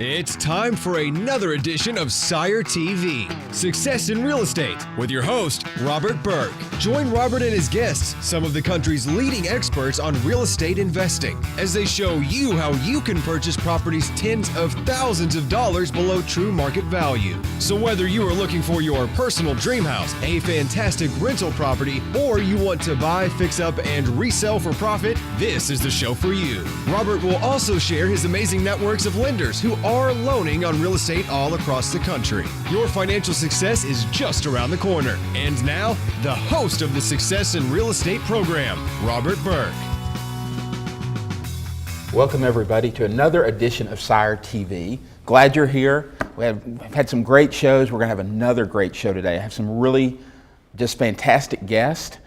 It's time for another edition of Sire TV, Success in Real Estate, with your host, Robert Burke. Join Robert and his guests, some of the country's leading experts on real estate investing, as they show you how you can purchase properties tens of thousands of dollars below true market value. So whether you are looking for your personal dream house, a fantastic rental property, or you want to buy, fix up, and resell for profit, this is the show for you. Robert will also share his amazing networks of lenders who are loaning on real estate all across the country. Your financial success is just around the corner. And now, the host of the Success in Real Estate program, Robert Burke. Welcome everybody to another edition of Sire TV. Glad you're here. We've had some great shows. We're going to have another great show today. I have some really just fantastic guests.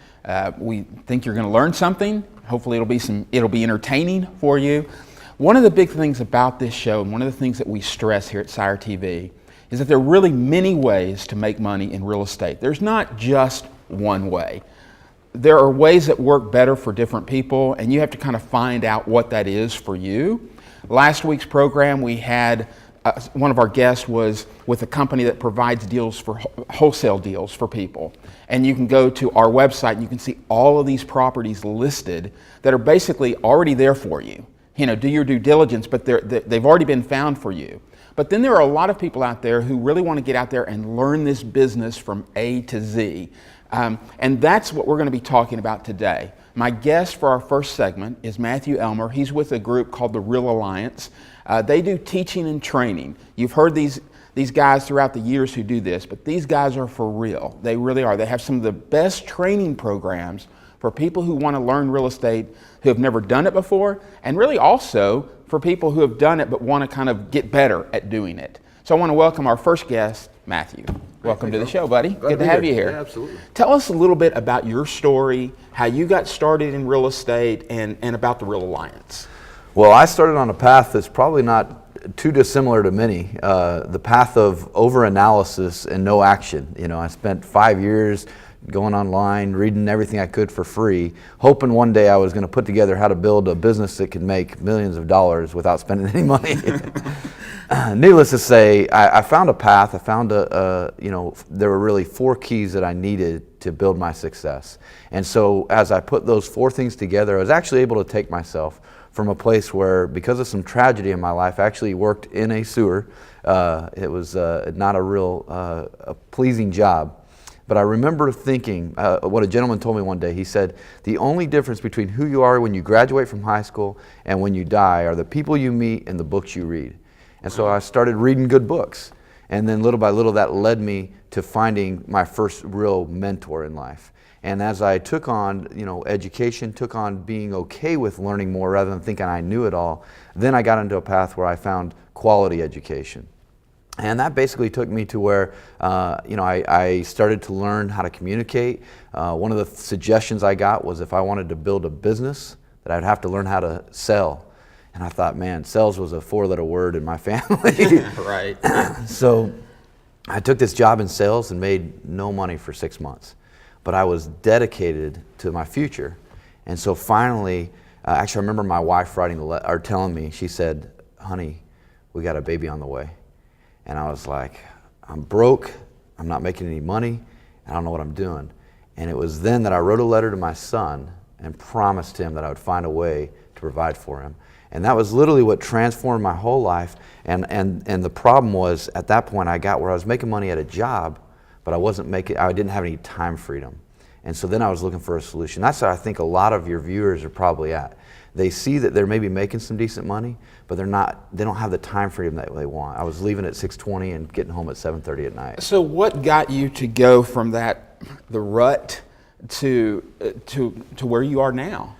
We think you're going to learn something. Hopefully it'll be entertaining for you. One of the big things about this show, and one of the things that we stress here at Sire TV, is that there are really many ways to make money in real estate. There's not just one way. There are ways that work better for different people, and you have to kind of find out what that is for you. Last week's program, we had one of our guests was with a company that provides deals for wholesale deals for people. And you can go to our website and you can see all of these properties listed that are basically already there for you. You know, do your due diligence, but they've already been found for you. But then there are a lot of people out there who really want to get out there and learn this business from A to Z. And that's what we're going to be talking about today. My guest for our first segment is Matthew Elmer. He's with a group called the Real Alliance. They do teaching and training. You've heard these guys throughout the years who do this, but these guys are for real. They really are. They have some of the best training programs for people who want to learn real estate, who have never done it before, and really also for people who have done it but want to kind of get better at doing it. So I want to welcome our first guest, Matthew. Welcome to the show, buddy. Good to have you here. Yeah, absolutely. Tell us a little bit about your story, how you got started in real estate, and about the Real Alliance. Well, I started on a path that's probably not too dissimilar to many, the path of over-analysis and no action. You know, I spent 5 years going online, reading everything I could for free, hoping one day I was going to put together how to build a business that could make millions of dollars without spending any money. Needless to say, I found a path. I found there were really 4 keys that I needed to build my success. And so as I put those 4 things together, I was actually able to take myself from a place where, because of some tragedy in my life, I actually worked in a sewer. It was not a real a pleasing job. But I remember thinking, what a gentleman told me one day. He said, the only difference between who you are when you graduate from high school and when you die are the people you meet and the books you read. And so I started reading good books. And then little by little that led me to finding my first real mentor in life. And as I took on, education, took on being okay with learning more rather than thinking I knew it all, then I got into a path where I found quality education. And that basically took me to where, I started to learn how to communicate. One of the suggestions I got was if I wanted to build a business, that I'd have to learn how to sell. And I thought, man, sales was a 4-letter word in my family. Right. So I took this job in sales and made no money for 6 months. But I was dedicated to my future. And so finally, actually I remember my wife telling me, she said, honey, we got a baby on the way. And I was like, I'm broke, I'm not making any money, I don't know what I'm doing. And it was then that I wrote a letter to my son and promised him that I would find a way to provide for him. And that was literally what transformed my whole life. And the problem was, at that point I got where I was making money at a job, but I didn't have any time freedom. And so then I was looking for a solution. That's how I think a lot of your viewers are probably at. They see that they're maybe making some decent money, but they don't have the time freedom that they want. I was leaving at 6:20 and getting home at 7:30 at night. So what got you to go from the rut to where you are now?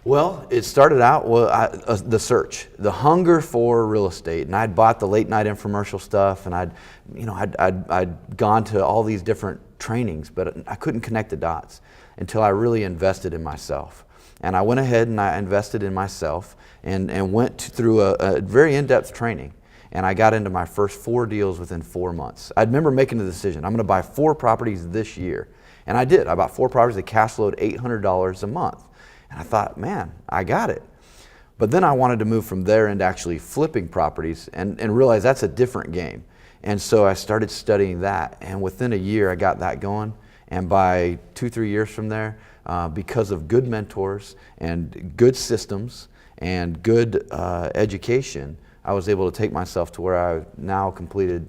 Well, it started out with the search, the hunger for real estate, and I'd bought the late night infomercial stuff, and I'd gone to all these different trainings, but I couldn't connect the dots until I really invested in myself. And I went ahead and I invested in myself and went through a very in-depth training. And I got into my first 4 deals within 4 months. I remember making the decision, I'm going to buy 4 properties this year. And I did. I bought 4 properties that cash flowed $800 a month. And I thought, man, I got it. But then I wanted to move from there into actually flipping properties and realize that's a different game. And so I started studying that, and within a year I got that going. And by 2-3 years from there, because of good mentors and good systems and good education, I was able to take myself to where I now completed,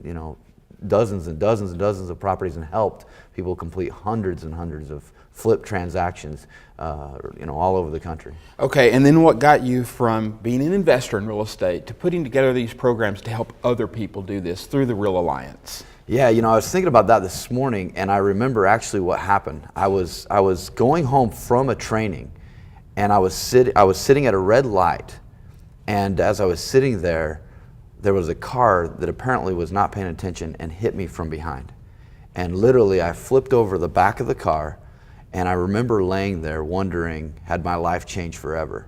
dozens and dozens and dozens of properties and helped people complete hundreds and hundreds of flip transactions, all over the country. Okay, and then what got you from being an investor in real estate to putting together these programs to help other people do this through the Real Alliance? Yeah, I was thinking about that this morning, and I remember actually what happened. I was going home from a training, and I was sitting at a red light, and as I was sitting there was a car that apparently was not paying attention and hit me from behind. And literally I flipped over the back of the car, and I remember laying there wondering, had my life changed forever?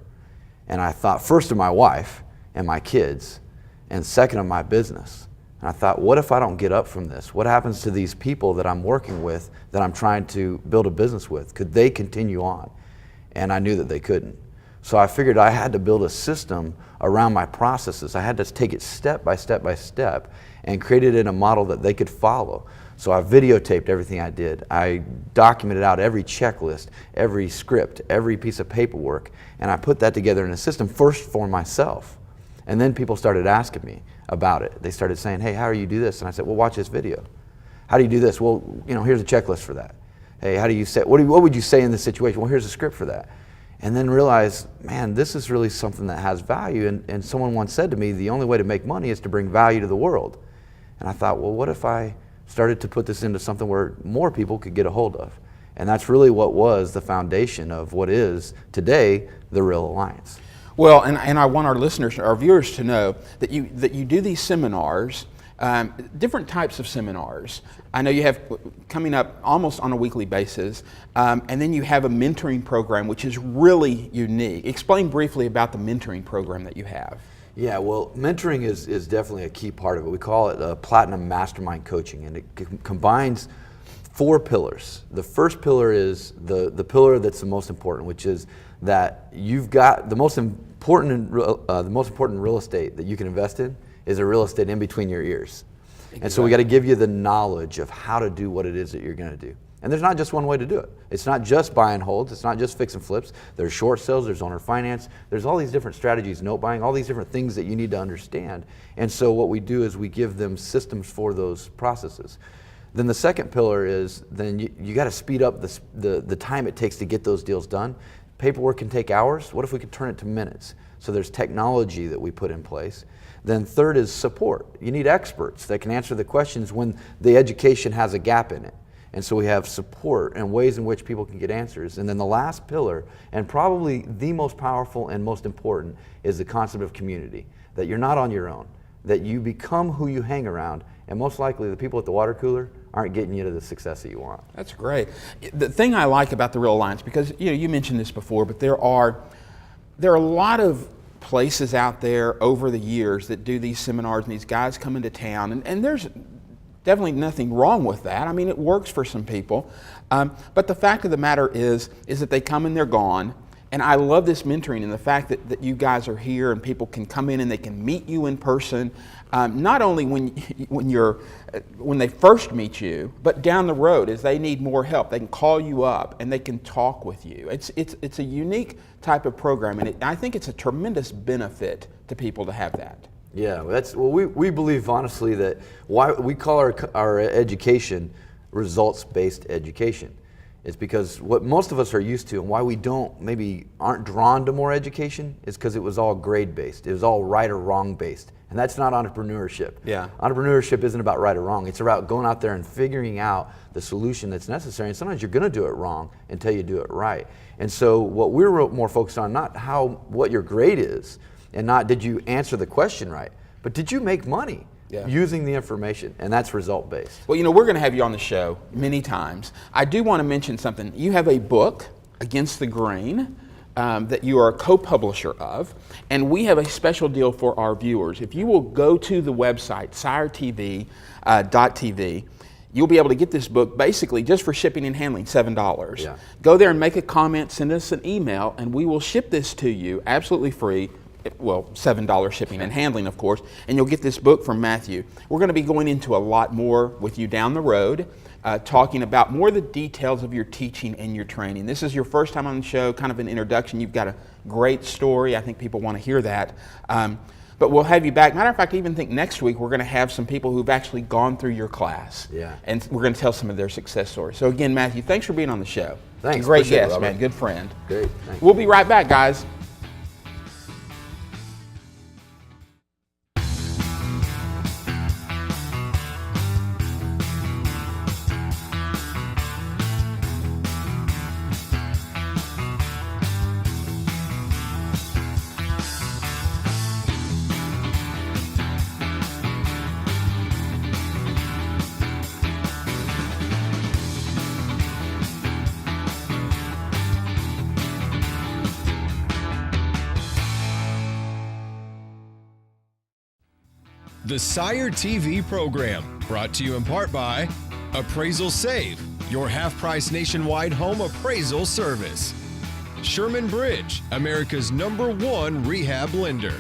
And I thought first of my wife and my kids, and second of my business. And I thought, what if I don't get up from this? What happens to these people that I'm working with, that I'm trying to build a business with? Could they continue on? And I knew that they couldn't. So I figured I had to build a system around my processes. I had to take it step by step by step and create it in a model that they could follow. So I videotaped everything I did. I documented out every checklist, every script, every piece of paperwork, and I put that together in a system first for myself. And then people started asking me about it. They started saying, hey, how do you do this? And I said, well, watch this video. How do you do this? Well, here's a checklist for that. Hey, how do you say, what would you say in this situation? Well, here's a script for that. And then realize, man, this is really something that has value. And someone once said to me, the only way to make money is to bring value to the world. And I thought, well, what if I started to put this into something where more people could get a hold of? And that's really what was the foundation of what is today the Real Alliance. Well, and I want our listeners, our viewers to know that you do these seminars, different types of seminars. I know you have coming up almost on a weekly basis, and then you have a mentoring program which is really unique. Explain briefly about the mentoring program that you have. Yeah, well, mentoring is definitely a key part of it. We call it Platinum Mastermind Coaching, and it combines 4 pillars. The first pillar is the pillar that's the most important, which is that you've got the most important real estate that you can invest in is a real estate in between your ears. Exactly. And so we got to give you the knowledge of how to do what it is that you're going to do. And there's not just one way to do it. It's not just buy and holds. It's not just fix and flips. There's short sales. There's owner finance. There's all these different strategies, note buying, all these different things that you need to understand. And so what we do is we give them systems for those processes. Then the second pillar is then you got to speed up the time it takes to get those deals done. Paperwork can take hours. What if we could turn it to minutes? So there's technology that we put in place. Then third is support. You need experts that can answer the questions when the education has a gap in it. And so we have support and ways in which people can get answers. And then the last pillar, and probably the most powerful and most important, is the concept of community. That you're not on your own, that you become who you hang around, and most likely the people at the water cooler aren't getting you to the success that you want. That's great. The thing I like about the Real Alliance, because you mentioned this before, but there are a lot of places out there over the years that do these seminars, and these guys come into town, and there's definitely nothing wrong with that. I mean, it works for some people. But the fact of the matter is that they come and they're gone. And I love this mentoring and the fact that you guys are here and people can come in and they can meet you in person, not only when they first meet you, but down the road as they need more help. They can call you up and they can talk with you. It's a unique type of program, and I think it's a tremendous benefit to people to have that. Yeah, we believe honestly that why we call our education results-based education. It's because what most of us are used to and why we aren't drawn to more education is because it was all grade-based. It was all right or wrong-based. And that's not entrepreneurship. Yeah. Entrepreneurship isn't about right or wrong. It's about going out there and figuring out the solution that's necessary. And sometimes you're going to do it wrong until you do it right. And so what we're more focused on, not what your grade is, and not did you answer the question right, but did you make money? Yeah. Using the information, and that's result-based. Well, we're going to have you on the show many times. I do want to mention something. You have a book, Against the Grain, that you are a co-publisher of, and we have a special deal for our viewers. If you will go to the website, siretv.tv, you'll be able to get this book basically just for shipping and handling, $7. Yeah. Go there and make a comment, send us an email, and we will ship this to you absolutely free well, $7 shipping and handling, of course, and you'll get this book from Matthew. We're going to be going into a lot more with you down the road, talking about more of the details of your teaching and your training. This is your first time on the show, kind of an introduction. You've got a great story. I think people want to hear that. But we'll have you back. Matter of fact, I even think next week we're going to have some people who've actually gone through your class. Yeah. And we're going to tell some of their success stories. So again, Matthew, thanks for being on the show. Thanks. Great Appreciate it, guest, Robert. man. Good friend. Great. Thanks. We'll be right back, guys. The Sire TV program, brought to you in part by Appraisal Save, your half-price nationwide home appraisal service. Sherman Bridge, America's #1 rehab lender.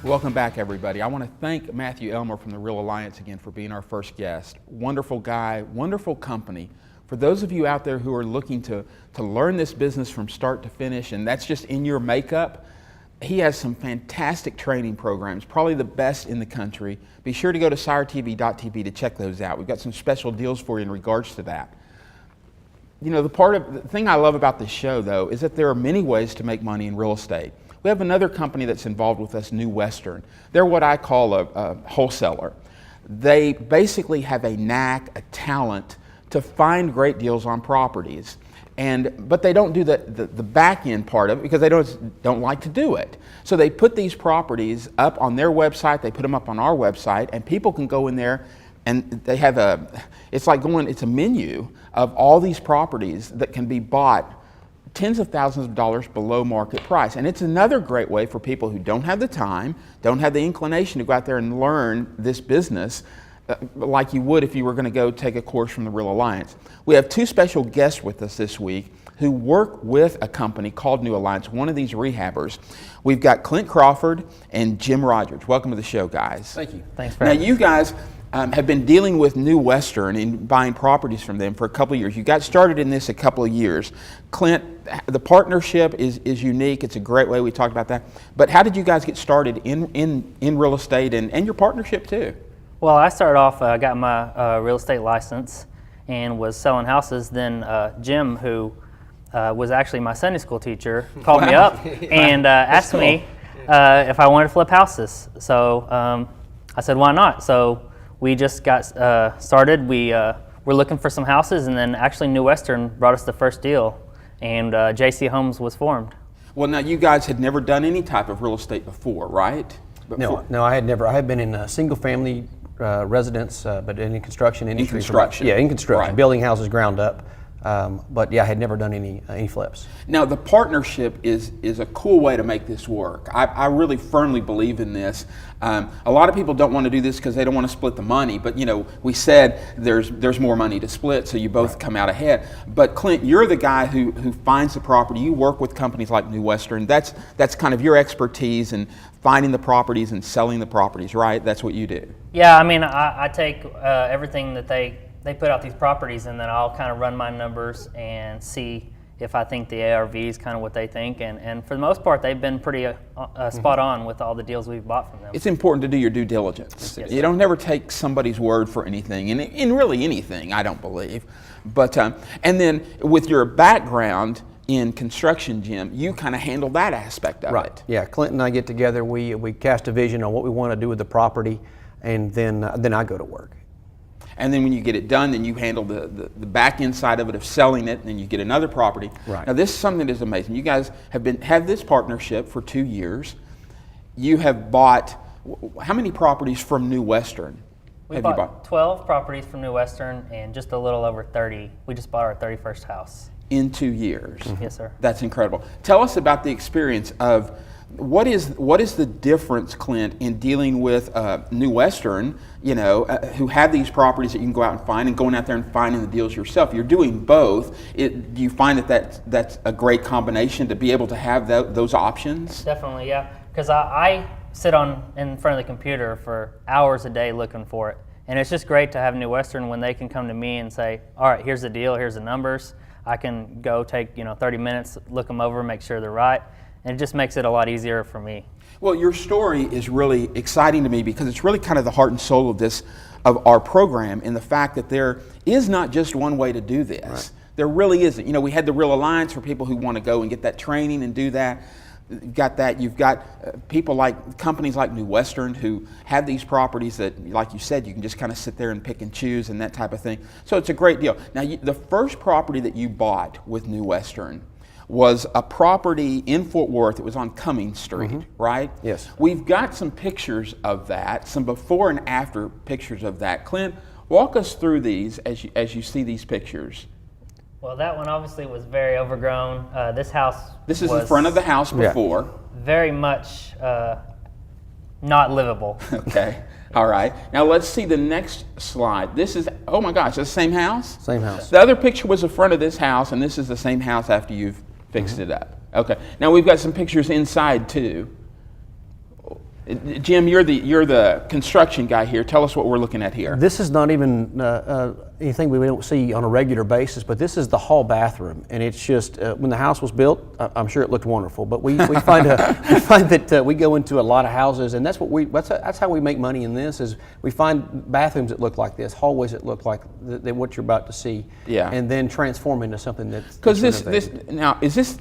Welcome back, everybody. I want to thank Matthew Elmer from the Real Alliance again for being our first guest. Wonderful guy, wonderful company. For those of you out there who are looking to learn this business from start to finish, and that's just in your makeup, he has some fantastic training programs, probably the best in the country. Be sure to go to siretv.tv to check those out. We've got some special deals for you in regards to that. You know, the thing I love about this show, though, is that there are many ways to make money in real estate. We have another company that's involved with us, New Western. They're what I call a wholesaler. They basically have a knack, a talent to find great deals on properties. But they don't do the back end part of it because they don't like to do it. So they put these properties up on their website, they put them up on our website, and people can go in there and they have it's a menu of all these properties that can be bought tens of thousands of dollars below market price. And it's another great way for people who don't have the time, don't have the inclination to go out there and learn this business like you would if you were going to go take a course from the Real Alliance. We have two special guests with us this week who work with a company called New Alliance, one of these rehabbers. We've got Clint Crawford and Jim Rogers. Welcome to the show, guys. Thank you. Thanks for Now, having me. you guys have been dealing with New Western and buying properties from them for a couple of years. You got started in this a couple of years. Clint, the partnership is unique. It's a great way. We talked about that. But how did you guys get started in real estate and your partnership too? Well, I started off, got my real estate license and was selling houses. Then Jim, who was actually my Sunday school teacher, called me up and asked me if I wanted to flip houses. So I said, why not? So we just got started. We were looking for some houses, and then actually New Western brought us the first deal, and JC Homes was formed. Well, now you guys had never done any type of real estate before, right? No, I had never. I had been in a single-family residence, but in construction industry. In construction. In construction, Right. building houses ground up. But yeah, I had never done any flips. Now, the partnership is a cool way to make this work. I really firmly believe in this. A lot of people don't want to do this because they don't want to split the money, but you know, we said there's more money to split, so you both come out ahead. But Clint, you're the guy who finds the property. You work with companies like New Western. That's kind of your expertise in finding the properties and selling the properties, right? That's what you do. Yeah, I mean, I take everything that they put out these properties, and then I'll kind of run my numbers and see if I think the ARV is kind of what they think. And for the most part, they've been pretty spot on with all the deals we've bought from them. It's important to do your due diligence. Yes, You don't never take somebody's word for anything, and in really anything, I don't believe. But and then with your background in construction, Jim, you kind of handle that aspect of it. Yeah, Clint and I get together. We cast a vision on what we want to do with the property, and then I go to work. And then when you get it done, then you handle the back end side of it of selling it, and then you get another property. Right. Now this is something that is amazing. You guys have this partnership for 2 years. You have bought how many properties from New Western? We bought 12 properties from New Western and just a little over 30. We just bought our 31st house. In 2 years. Yes, sir. That's incredible. Tell us about the experience of what is the difference, Clint, in dealing with New Western, who have these properties that you can go out and find, and going out there and finding the deals yourself? You're doing both. Do you find that's a great combination to be able to have those options? Definitely, yeah. Because I sit in front of the computer for hours a day looking for it. And it's just great to have New Western when they can come to me and say, all right, here's the deal, here's the numbers. I can go take 30 minutes, look them over, make sure they're right. And it just makes it a lot easier for me. Well, your story is really exciting to me because it's really kind of the heart and soul of our program, in the fact that there is not just one way to do this. Right. There really isn't. We had the Real Alliance for people who want to go and get that training and do that. You've got people like companies like New Western who have these properties that, like you said, you can just kind of sit there and pick and choose and that type of thing. So it's a great deal. Now, the first property that you bought with New Western was a property in Fort Worth. It was on Cummings Street, right? Yes. We've got some pictures of that, some before and after pictures of that. Clint, walk us through these as you see these pictures. Well, that one obviously was very overgrown. This house This is the front of the house before. Very much not livable. Okay. All right. Now let's see the next slide. This is, oh my gosh, the same house? Same house. The other picture was the front of this house, and this is the same house after you've fixed it up. Okay. Now we've got some pictures inside too. Jim, you're the construction guy here. Tell us what we're looking at here. This is not even anything we don't see on a regular basis, but this is the hall bathroom, and it's just when the house was built, I'm sure it looked wonderful. But we find that we go into a lot of houses, and that's how we make money in this. Is we find bathrooms that look like this, hallways that look like what you're about to see, and then transform into something that's because this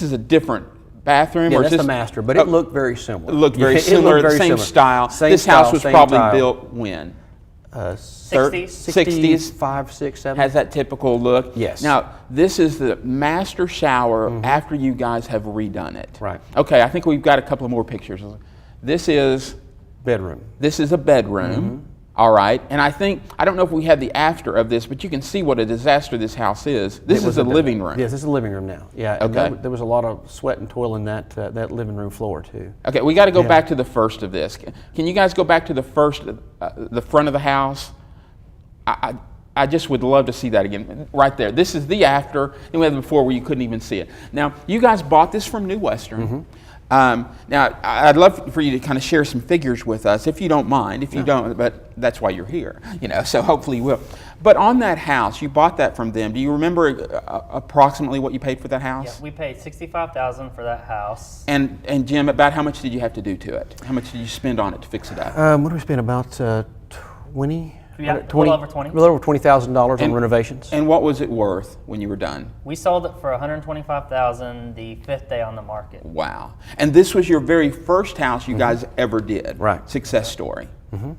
is a different bathroom, yeah, or that's is this the master, but it looked very similar. It looked very similar, same style. This house was probably built when? 60s? 60s? 5, 6, 7. Has that typical look? Yes. Now, this is the master shower after you guys have redone it. Right. Okay, I think we've got a couple of more pictures. This is bedroom. This is a bedroom. All right, and I don't know if we had the after of this, but you can see what a disaster this house is. This is a living room. Yes, this is a living room now. Yeah, okay. There was a lot of sweat and toil in that living room floor too. Okay, we got to go back to the first of this. Can you guys go back to the first, the front of the house? I just would love to see that again, right there. This is the after, and we had the before where you couldn't even see it. Now, you guys bought this from New Western. Now, I'd love for you to kind of share some figures with us, if you don't mind. If you don't, but that's why you're here, so hopefully you will. But on that house, you bought that from them. Do you remember approximately what you paid for that house? Yeah, we paid $65,000 for that house. And Jim, about how much did you have to do to it? How much did you spend on it to fix it up? What did we spend? About 20? Yeah, 20, a little over 20. A little over $20,000 on renovations. And what was it worth when you were done? We sold it for $125,000 the 5th day on the market. Wow. And this was your very first house you guys ever did. Right. Success story.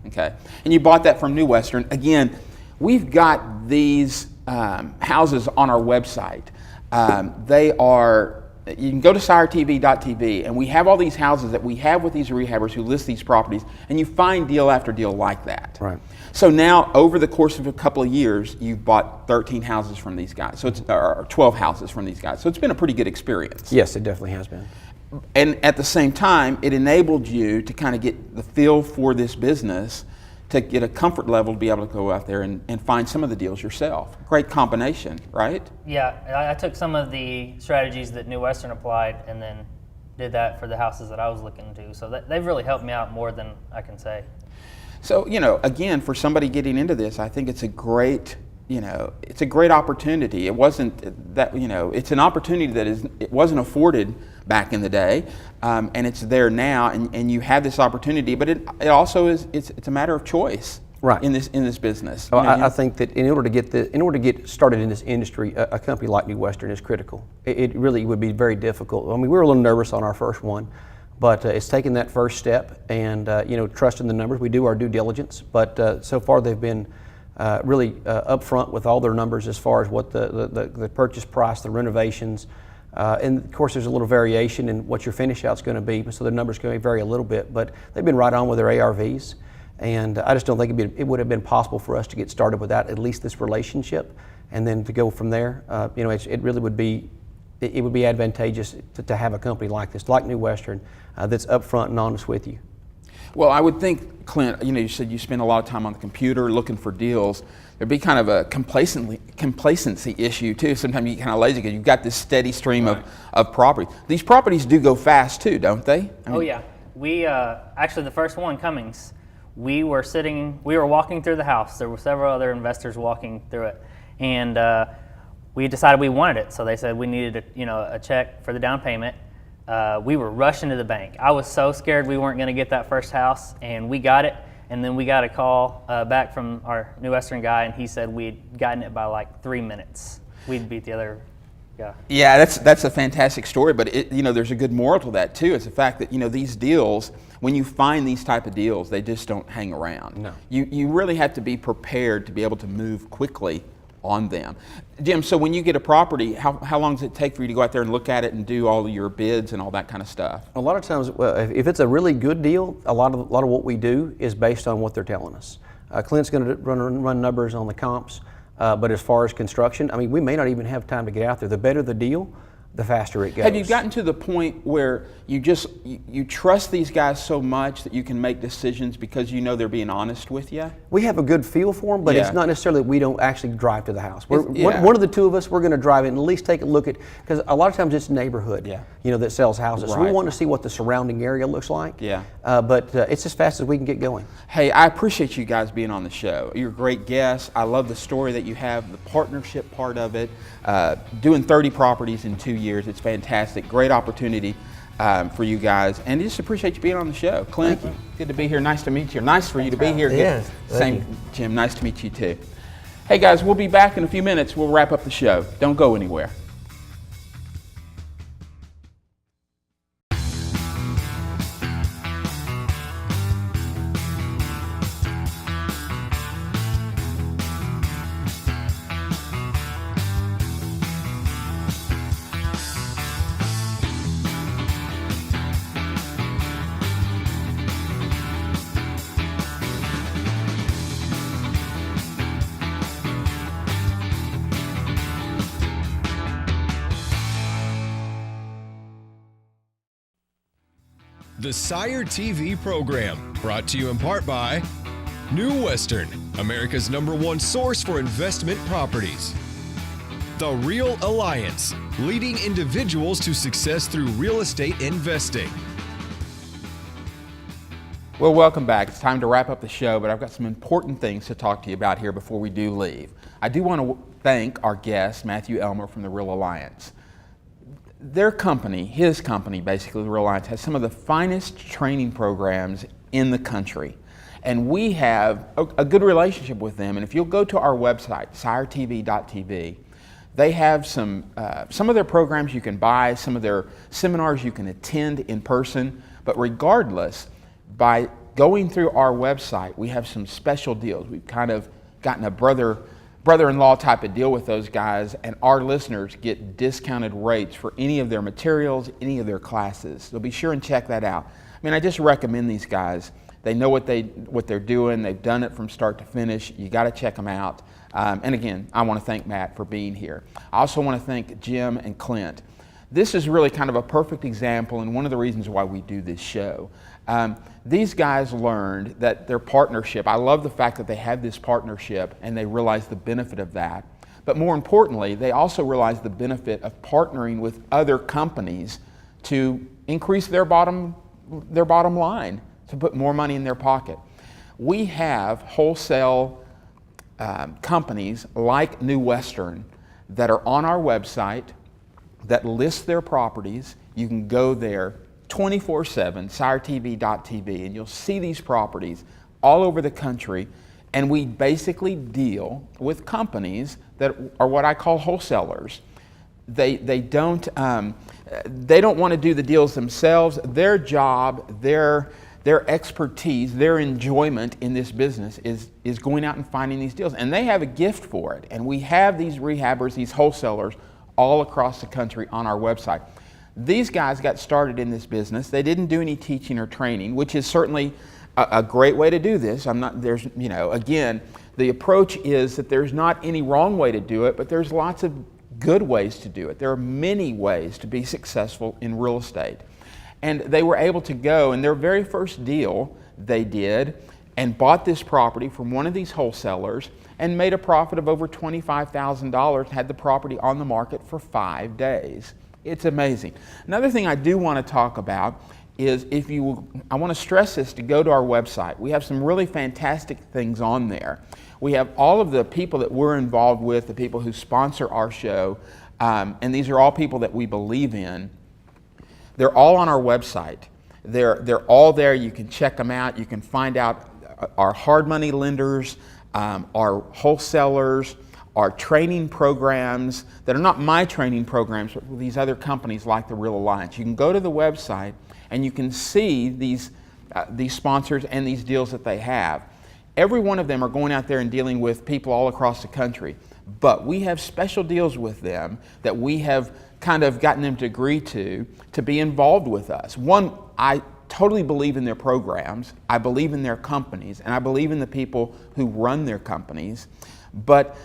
Okay. And you bought that from New Western. Again, we've got these houses on our website. You can go to siretv.tv, and we have all these houses that we have with these rehabbers who list these properties, and you find deal after deal like that. Right. So now, over the course of a couple of years, you've bought 13 houses from these guys, so it's or 12 houses from these guys. So it's been a pretty good experience. Yes, it definitely has been. And at the same time, it enabled you to kind of get the feel for this business, to get a comfort level to be able to go out there and find some of the deals yourself. Great combination, right? Yeah, I took some of the strategies that New Western applied and then did that for the houses that I was looking to. So they've really helped me out more than I can say. So, again, for somebody getting into this, I think it's a great, it's a great opportunity. It wasn't that, it's an opportunity that it wasn't afforded back in the day, and it's there now, and you have this opportunity. But it also is it's a matter of choice, right? In this business. I think that in order to get started in this industry, a company like New Western is critical. It really would be very difficult. I mean, we were a little nervous on our first one. But it's taken that first step and, trusting the numbers. We do our due diligence, but so far they've been really upfront with all their numbers as far as what the purchase price, the renovations, and of course there's a little variation in what your finish out's going to be, so the numbers can vary a little bit, but they've been right on with their ARVs. And I just don't think it would have been possible for us to get started without at least this relationship, and then to go from there. It really would be it would be advantageous to have a company like this, like New Western, that's upfront and honest with you. Well, I would think, Clint, you said you spend a lot of time on the computer looking for deals. There'd be kind of a complacency issue too. Sometimes you get kind of lazy because you've got this steady stream of properties. These properties do go fast too, don't they? Oh yeah. We actually, the first one, Cummings, we were walking through the house. There were several other investors walking through it, and we decided we wanted it. So they said we needed a check for the down payment. We were rushing to the bank. I was so scared we weren't going to get that first house, and we got it. And then we got a call back from our New Western guy, and he said we'd gotten it by like 3 minutes. We'd beat the other guy. Yeah, that's a fantastic story, but there's a good moral to that too. It's the fact that these deals, when you find these type of deals, they just don't hang around. No. You really have to be prepared to be able to move quickly on them. Jim, so when you get a property, how long does it take for you to go out there and look at it and do all of your bids and all that kind of stuff? A lot of times, if it's a really good deal, a lot of what we do is based on what they're telling us. Clint's going to run numbers on the comps, but as far as construction, I mean, we may not even have time to get out there. The better the deal, the faster it goes. Have you gotten to the point where you trust these guys so much that you can make decisions because they're being honest with you? We have a good feel for them, but Yeah. it's not necessarily that we don't actually drive to the house. One of the two of us, we're going to drive in and at least take a look at, because a lot of times it's neighborhood, that sells houses. So we Right. want to see what the surrounding area looks like. Yeah. But it's as fast as we can get going. Hey, I appreciate you guys being on the show. You're great guests. I love the story that you have, the partnership part of it. Doing 30 properties in 2 years, it's fantastic. Great opportunity for you guys. And I just appreciate you being on the show. Clint, good to be here. Nice to meet you. Nice for you to be here. Yes, thank you. Jim, nice to meet you too. Hey guys, we'll be back in a few minutes. We'll wrap up the show. Don't go anywhere. The Sire TV program, brought to you in part by New Western, America's #1 source for investment properties. The Real Alliance, leading individuals to success through real estate investing. Well, welcome back. It's time to wrap up the show, but I've got some important things to talk to you about here before we do leave. I do want to thank our guest, Matthew Elmer from the Real Alliance. Their company, his company, basically, the Real Alliance, has some of the finest training programs in the country. And we have a good relationship with them. And if you'll go to our website, siretv.tv, they have some of their programs you can buy, some of their seminars you can attend in person. But regardless, by going through our website, we have some special deals. We've kind of gotten a brother-in-law type of deal with those guys, and our listeners get discounted rates for any of their materials, any of their classes. So be sure and check that out. I mean, I just recommend these guys. They know what they're doing. They've done it from start to finish. You got to check them out. And again, I want to thank Matt for being here. I also want to thank Jim and Clint. This is really kind of a perfect example and one of the reasons why we do this show. These guys learned that their partnership, I love the fact that they had this partnership and they realized the benefit of that. But more importantly, they also realized the benefit of partnering with other companies to increase their bottom line, to put more money in their pocket. We have wholesale companies like New Western that are on our website that list their properties. You can go there 24/7, siretv.tv, and you'll see these properties all over the country. And we basically deal with companies that are what I call wholesalers. They don't want to do the deals themselves. Their job, their expertise, their enjoyment in this business is going out and finding these deals. And they have a gift for it. And we have these rehabbers, these wholesalers, all across the country on our website. These guys got started in this business. They didn't do any teaching or training, which is certainly a great way to do this. Again, the approach is that there's not any wrong way to do it, but there's lots of good ways to do it. There are many ways to be successful in real estate. And they were able to go, and their very first deal they did, and bought this property from one of these wholesalers and made a profit of over $25,000, had the property on the market for 5 days. It's amazing. Another thing I do want to talk about is I want to stress this, to go to our website. We have some really fantastic things on there. We have all of the people that we're involved with, the people who sponsor our show, and these are all people that we believe in. They're all on our website. They're all there. You can check them out. You can find out our hard money lenders, our wholesalers, our training programs that are not my training programs, but these other companies like the Real Alliance. You can go to the website and you can see these sponsors and these deals that they have. Every one of them are going out there and dealing with people all across the country, but we have special deals with them that we have kind of gotten them to agree to be involved with us. One, I totally believe in their programs, I believe in their companies, and I believe in the people who run their companies. But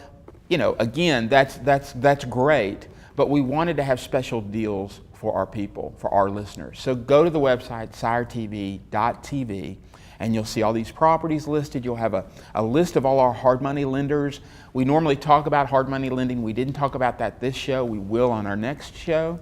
you know, again, that's great, but we wanted to have special deals for our people, for our listeners. So go to the website, siretv.tv, and you'll see all these properties listed. You'll have a list of all our hard money lenders. We normally talk about hard money lending. We didn't talk about that this show. We will on our next show.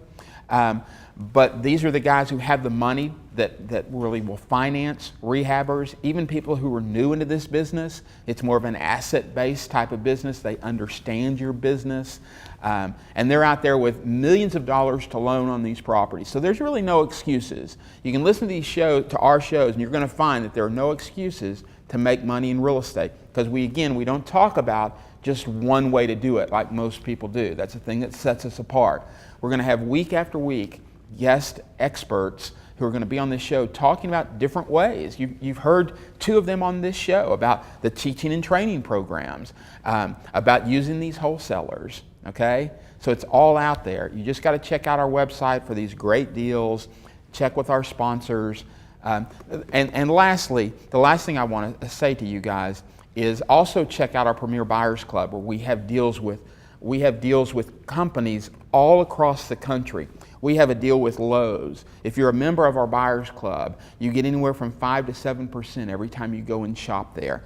But these are the guys who have the money that really will finance rehabbers, even people who are new into this business. It's more of an asset-based type of business. They understand your business. And they're out there with millions of dollars to loan on these properties. So there's really no excuses. You can listen to these to our shows, and you're going to find that there are no excuses to make money in real estate. Because we don't talk about just one way to do it like most people do. That's the thing that sets us apart. We're going to have week after week guest experts who are going to be on this show talking about different ways. You've heard two of them on this show about the teaching and training programs, about using these wholesalers, okay? So it's all out there. You just got to check out our website for these great deals, check with our sponsors. And lastly, the last thing I want to say to you guys is also check out our Premier Buyers Club, where we have deals with companies all across the country. We have a deal with Lowe's. If you're a member of our Buyers Club, you get anywhere from 5 to 7% every time you go and shop there.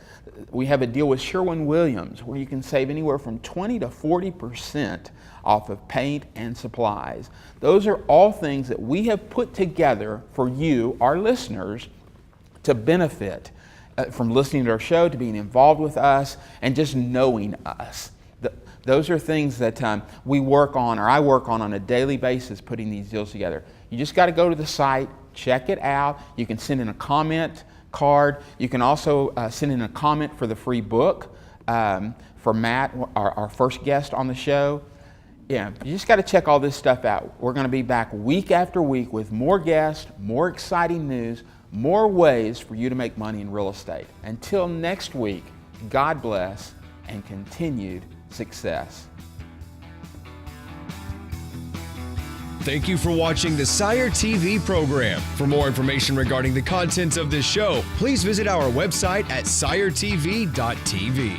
We have a deal with Sherwin-Williams, where you can save anywhere from 20 to 40% off of paint and supplies. Those are all things that we have put together for you, our listeners, to benefit from listening to our show, to being involved with us, and just knowing us. Those are things that we work on, or I work on a daily basis, putting these deals together. You just got to go to the site, check it out. You can send in a comment card. You can also send in a comment for the free book for Matt, our first guest on the show. Yeah, you just got to check all this stuff out. We're going to be back week after week with more guests, more exciting news, more ways for you to make money in real estate. Until next week, God bless and continued success. Thank you for watching the Sire TV program. For more information regarding the contents of this show, please visit our website at siretv.tv.